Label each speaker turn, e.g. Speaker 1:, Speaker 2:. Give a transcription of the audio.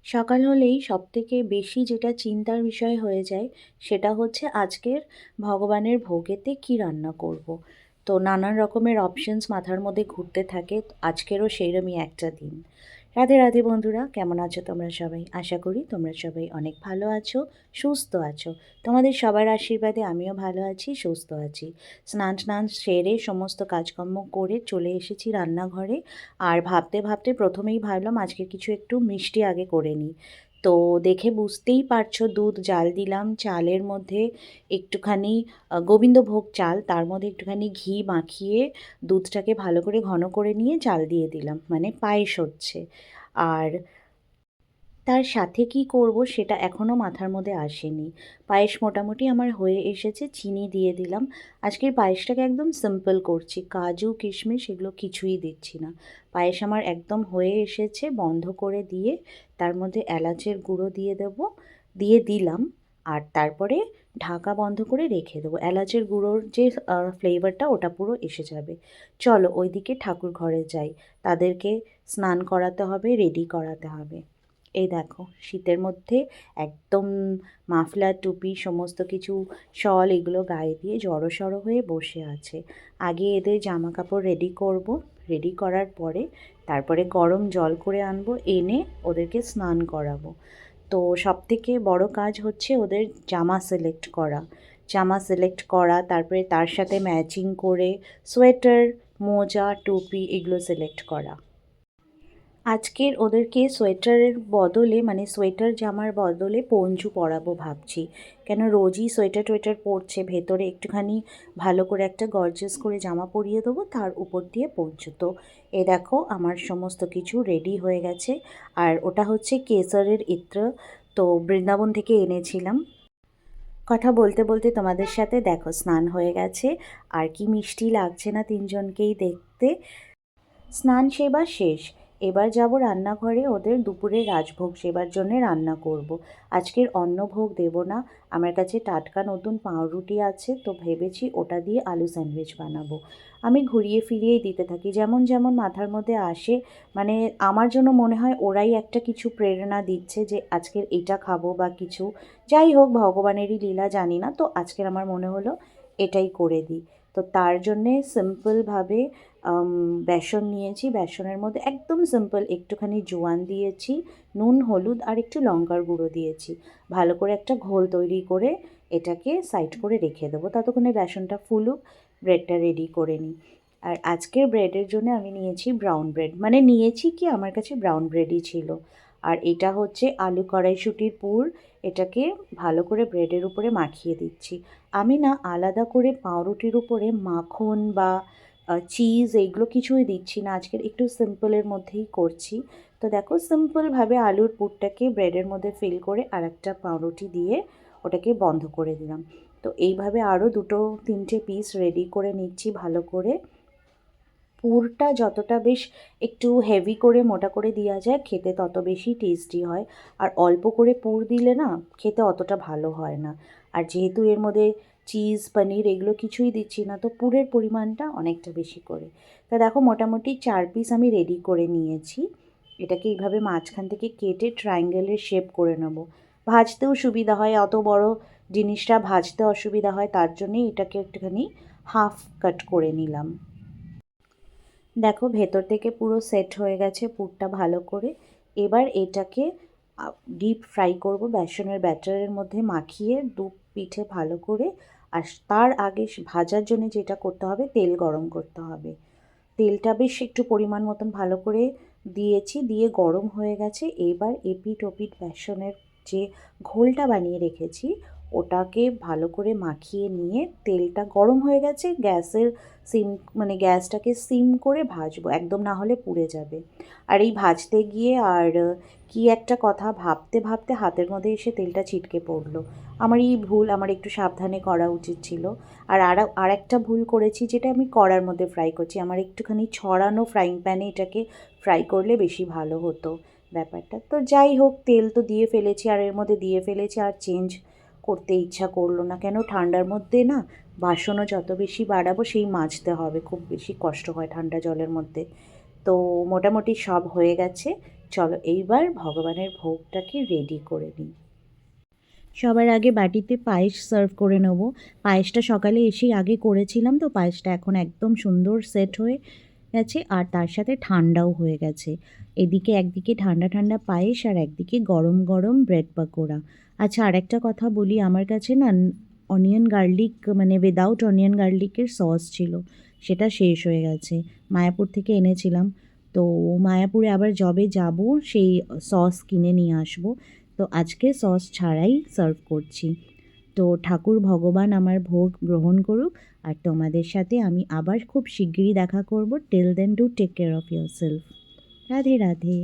Speaker 1: সকাল হলেই সবথেকে বেশি যেটা চিন্তার বিষয় হয়ে যায় সেটা হচ্ছে আজকের ভগবানের ভোগেতে কী রান্না করব। তো নানান রকমের অপশনস মাথার মধ্যে ঘুরতে থাকে। আজকেরও সেইরকমই একটা দিন। রাধে রাধে বন্ধুরা, কেমন আছো তোমরা সবাই? আশা করি তোমরা সবাই অনেক ভালো আছো, সুস্থ আছো। তোমাদের সবার আশীর্বাদে আমিও ভালো আছি, সুস্থ আছি। স্নান টান সেরে সমস্ত কাজকর্ম করে চলে এসেছি রান্নাঘরে। আর ভাবতে ভাবতে প্রথমেই ভাবলাম আজকে কিছু একটু মিষ্টি আগে করে নিই। তো দেখে বুঝতেই পারছো, দুধ জাল দিলাম, চালের মধ্যে একটুখানি গোবিন্দভোগ চাল, তার মধ্যে একটুখানি ঘি মাখিয়ে দুধটাকে ভালো করে ঘন করে নিয়ে চাল দিয়ে দিলাম, মানে পায়েস হচ্ছে। আর তার সাথে কি করব সেটা এখনও মাথার মধ্যে আসেনি। পায়েস মোটামুটি আমার হয়ে এসেছে, চিনি দিয়ে দিলাম। আজকের পায়েসটাকে একদম সিম্পল করছি, কাজু কিশমিশ এগুলো কিছুই দিচ্ছি না। পায়েস আমার একদম হয়ে এসেছে, বন্ধ করে দিয়ে তার মধ্যে এলাচের গুঁড়ো দিয়ে দেবো, দিয়ে দিলাম। আর তারপরে ঢাকা বন্ধ করে রেখে দেবো, এলাচের গুঁড়োর যে ফ্লেভারটা ওটা পুরো এসে যাবে। চলো ওইদিকে ঠাকুর ঘরে যাই, তাদেরকে স্নান করাতে হবে, রেডি করাতে হবে। এই দেখো শীতের মধ্যে একদম মাফলার টুপি সমস্ত কিছু, শল এগুলো গায়ে দিয়ে জড়সড় হয়ে বসে আছে। আগে এদের জামা কাপড় রেডি করব, রেডি করার পরে তারপরে গরম জল করে আনবো, এনে ওদেরকে স্নান করাবো। তো সবথেকে বড় কাজ হচ্ছে ওদের জামা সিলেক্ট করা। জামা সিলেক্ট করা, তারপরে তার সাথে ম্যাচিং করে সোয়েটার, মোজা, টুপি এগুলো সিলেক্ট করা। আজকের ওদেরকে সোয়েটারের বদলে, মানে সোয়েটার জামার বদলে পঞ্চু পরাবো ভাবছি। কেন রোজই সোয়েটার টোয়েটার পরছে, ভেতরে একটুখানি ভালো করে একটা গর্জিয়াস করে জামা পরিয়ে দেবো, তার উপর দিয়ে পঞ্চু। তো এ দেখো আমার সমস্ত কিছু রেডি হয়ে গেছে। আর ওটা হচ্ছে কেসরের ইত্র, তো বৃন্দাবন থেকে এনেছিলাম। কথা বলতে বলতে তোমাদের সাথে দেখো স্নান হয়ে গেছে, আর কি মিষ্টি লাগছে না তিনজনকেই দেখতে। স্নান সেবা শেষ, এবার যাব রান্নাঘরে ওদের দুপুরের রাজভোগ সেবার জন্য রান্না করব। আজকের অন্নভোগ দেব না, আমার কাছে টাটকা নতুন পাউরুটি আছে, তো ভেবেছি ওটা দিয়ে আলু স্যান্ডউইচ বানাবো। আমি ঘুরিয়ে ফিরিয়েই দিতে থাকি, যেমন যেমন মাথার মধ্যে আসে। মানে আমার জন্য মনে হয় ওরাই একটা কিছু প্রেরণা দিচ্ছে যে আজকের এটা খাবো বা কিছু। যাই হোক, ভগবানেরই লীলা, জানি না, তো আজকের আমার মনে হলো এটাই করে দিই। তো তার জন্যে সিম্পলভাবে বেসন নিয়েছি, বেসনের মধ্যে একদম সিম্পল একটুখানি জোয়ান দিয়েছি, নুন হলুদ আর একটু লঙ্কার গুঁড়ো দিয়েছি। ভালো করে একটা ঘোল তৈরি করে এটাকে সাইড করে রেখে দেবো, ততক্ষণে বেসনটা ফুলুক, ব্রেডটা রেডি করে নিই। আর আজকের ব্রেডের জন্য আমি নিয়েছি ব্রাউন ব্রেড, মানে নিয়েছি কি আমার কাছে ব্রাউন ব্রেডই ছিল। আর এটা হচ্ছে আলু কড়াইশুঁটির পুর, এটাকে ভালো করে ব্রেডের উপরে মাখিয়ে দিচ্ছি। আমি না আলাদা করে পাউরুটির উপরে মাখন বা চিজ এইগুলো কিছুই দিচ্ছি না, আজকের একটু সিম্পলের মধ্যেই করছি। তো দেখো সিম্পলভাবে আলুর পুরটাকে ব্রেডের মধ্যে ফিল করে আর একটা পাউরুটি দিয়ে ওটাকে বন্ধ করে দিলাম। তো এইভাবে আরও দুটো তিনটে পিস রেডি করে নিচ্ছি ভালো করে। পুরটা যতটা বেশ একটু হেভি করে মোটা করে দেওয়া যায়, খেতে তত বেশি টেস্টি হয়। আর অল্প করে পুর দিলে না খেতে অতটা ভালো হয় না। আর যেহেতু এর মধ্যে চিজ পনির এগুলো কিছুই দিচ্ছি না, তো পুরের পরিমাণটা অনেকটা বেশি করে। তা দেখো মোটামুটি 4 পিস আমি রেডি করে নিয়েছি। এটাকে এইভাবে মাঝখান থেকে কেটে ট্রায়াঙ্গেলের শেপ করে নেব। ভাজতেও সুবিধা হয়, অত বড় জিনিসটা ভাজতে অসুবিধা হয়, তার জন্যই এটাকে একটুখানি হাফ কাট করে নিলাম। দেখো ভেতর থেকে পুরো সেট হয়ে গেছে পুরটা ভালো করে। এবার এটাকে ডিপ ফ্রাই করব বেসনের ব্যাটারের মধ্যে মাখিয়ে দু পিঠে ভালো করে। আর তার আগে ভাজার জন্য যেটা করতে হবে, তেল গরম করতে হবে। তেলটা বেশ একটু পরিমাণ মতন ভালো করে দিয়েছি, দিয়ে গরম হয়ে গেছে। এবার এপিঠ ওপিঠ বেসনের যে ঘোলটা বানিয়ে রেখেছি ওটাকে ভালো করে মাখিয়ে নিয়ে, তেলটা গরম হয়ে গেছে, গ্যাসের সিম, মানে গ্যাসটাকে সিম করে ভাজবো, একদম না হলে পুড়ে যাবে। আর এই ভাজতে গিয়ে আর কি একটা কথা ভাবতে ভাবতে হাতের মধ্যে এসে তেলটা ছিটকে পড়লো। আমার এই ভুল, আমার একটু সাবধানে করা উচিত ছিল। আর একটা ভুল করেছি, যেটা আমি কড়ার মধ্যে ফ্রাই করছি, আমার একটুখানি ছড়ানো ফ্রাইং প্যানে এটাকে ফ্রাই করলে বেশি ভালো হতো ব্যাপারটা। তো যাই হোক, তেল তো দিয়ে ফেলেছি আর এর মধ্যে দিয়ে ফেলেছি, আর চেঞ্জ করতে ইচ্ছা করলো না। কেন ঠান্ডার মধ্যে না বাসনও যত বেশি বাড়াবো সেই মাজতে হবে, খুব বেশি কষ্ট হয় ঠান্ডা জলের মধ্যে। তো মোটামুটি সব হয়ে গেছে। চলো এইবার ভগবানের ভোগটাকে রেডি করে নিই। সবার আগে বাটিতে পায়েস সার্ভ করে নেব। পায়েসটা সকালে এসেই আগে করেছিলাম, তো পায়েসটা এখন একদম সুন্দর সেট হয়ে গেছে আর তার সাথে ঠান্ডাও হয়ে গেছে। এদিকে একদিকে ঠান্ডা ঠান্ডা পায়েস আর একদিকে গরম গরম ব্রেড পাকোড়া। আচ্ছা, আরেকটা কথা বলি, আমার কাছে না অনিয়ন গার্লিক মানে উইদাউট অনিয়ন গার্লিকের সস ছিল, সেটা শেষ হয়ে গেছে। মায়াপুর থেকে এনেছিলাম, তো মায়াপুরে আবার যবে যাব সেই সস কিনে নিয়ে আসবো। তো আজকে সস ছাড়াই সার্ভ করছি। তো ঠাকুর ভগবান আমার ভোগ গ্রহণ করুক, আর তোমাদের সাথে আমি আবার খুব শিগগিরই দেখা করব। Till then do take care of yourself. Radhe Radhe.